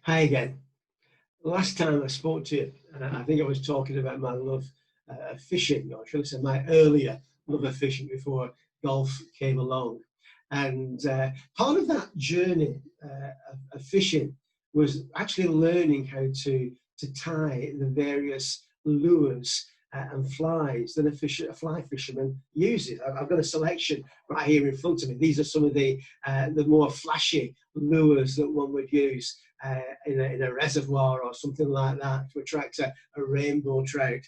Hi again. Last time I spoke to you, I think I was talking about my love of fishing, or should I say my earlier love of fishing before golf came along. And part of that journey of fishing was actually learning how to tie the various lures and flies that a fly fisherman uses. I've got a selection right here in front of me. These are some of the more flashy lures that one would use in a reservoir or something like that to attract a rainbow trout.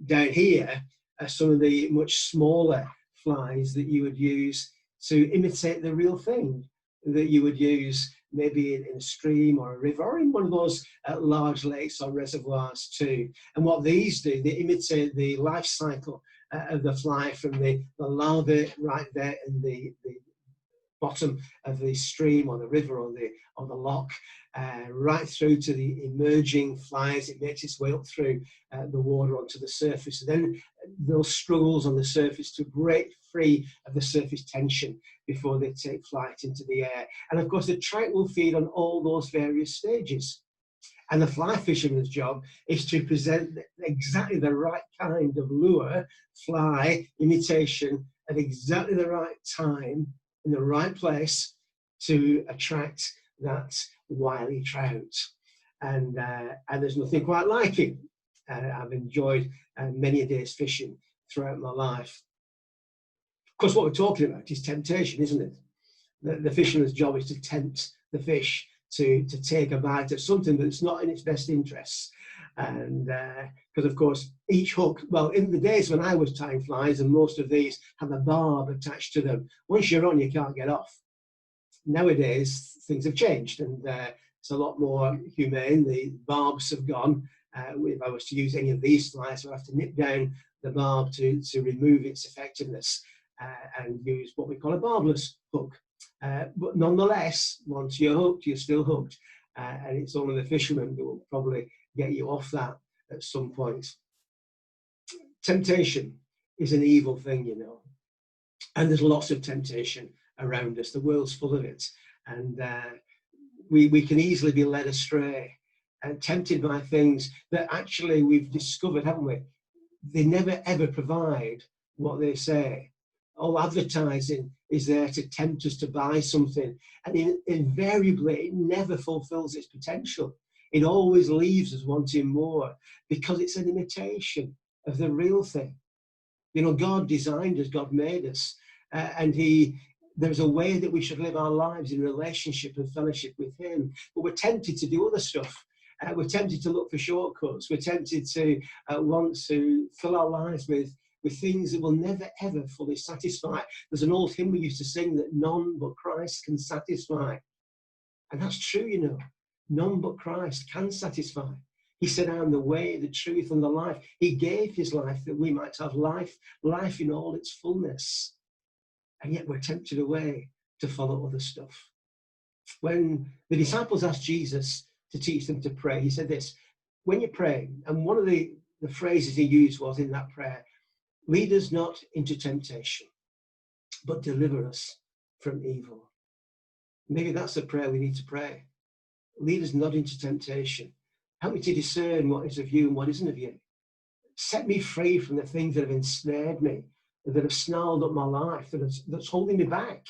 Down here are some of the much smaller flies that you would use to imitate the real thing, that you would use maybe in a stream or a river or in one of those large lakes or reservoirs too. And what these do, they imitate the life cycle of the fly from the larvae right there in the bottom of the stream or the river or the loch, right through to the emerging flies. It makes its way up through the water onto the surface. And then those struggles on the surface to break free of the surface tension before they take flight into the air. And of course, the trout will feed on all those various stages. And the fly fisherman's job is to present exactly the right kind of lure, fly, imitation at exactly the right time in the right place to attract that wily trout. And there's nothing quite like it. I've enjoyed many a day's fishing throughout my life. Of course, what we're talking about is temptation, isn't it? The fisherman's job is to tempt the fish to take a bite of something that's not in its best interests. And because, of course, each hook, well, in the days when I was tying flies, and most of these have a barb attached to them, once you're on, you can't get off. Nowadays, things have changed, and it's a lot more humane. The barbs have gone. If I was to use any of these flies, I'd have to nip down the barb to remove its effectiveness and use what we call a barbless hook. But nonetheless, once you're hooked, you're still hooked. And it's only the fishermen who will probably get you off that at some point. Temptation is an evil thing, you know. And there's lots of temptation around us. The world's full of it. And we can easily be led astray and tempted by things that actually we've discovered, haven't we? They never ever provide what they say. All advertising is there to tempt us to buy something, and invariably it never fulfills its potential. It always leaves us wanting more because it's an imitation of the real thing. You know, God designed us, God made us, and there's a way that we should live our lives in relationship and fellowship with Him. But we're tempted to do other stuff. We're tempted to look for shortcuts. We're tempted to want to fill our lives with things that will never ever fully satisfy. There's an old hymn we used to sing that none but Christ can satisfy. And that's true, you know. None but Christ can satisfy. He said, I am the way, the truth, and the life. He gave His life that we might have life in all its fullness. And yet we're tempted away to follow other stuff. When the disciples asked Jesus to teach them to pray, He said this, when you pray, and one of the phrases He used was in that prayer, lead us not into temptation, but deliver us from evil. Maybe that's the prayer we need to pray. Lead us not into temptation. Help me to discern what is of you and what isn't of you. Set me free from the things that have ensnared me, that have snarled up my life, that's holding me back.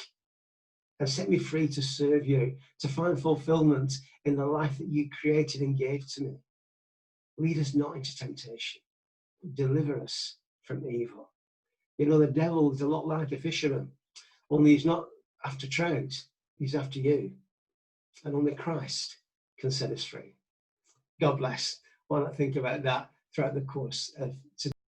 And set me free to serve you, to find fulfillment in the life that you created and gave to me. Lead us not into temptation. Deliver us from evil. You know, the devil is a lot like a fisherman, only he's not after trout, he's after you. And only Christ can set us free. God bless. Why not think about that throughout the course of today?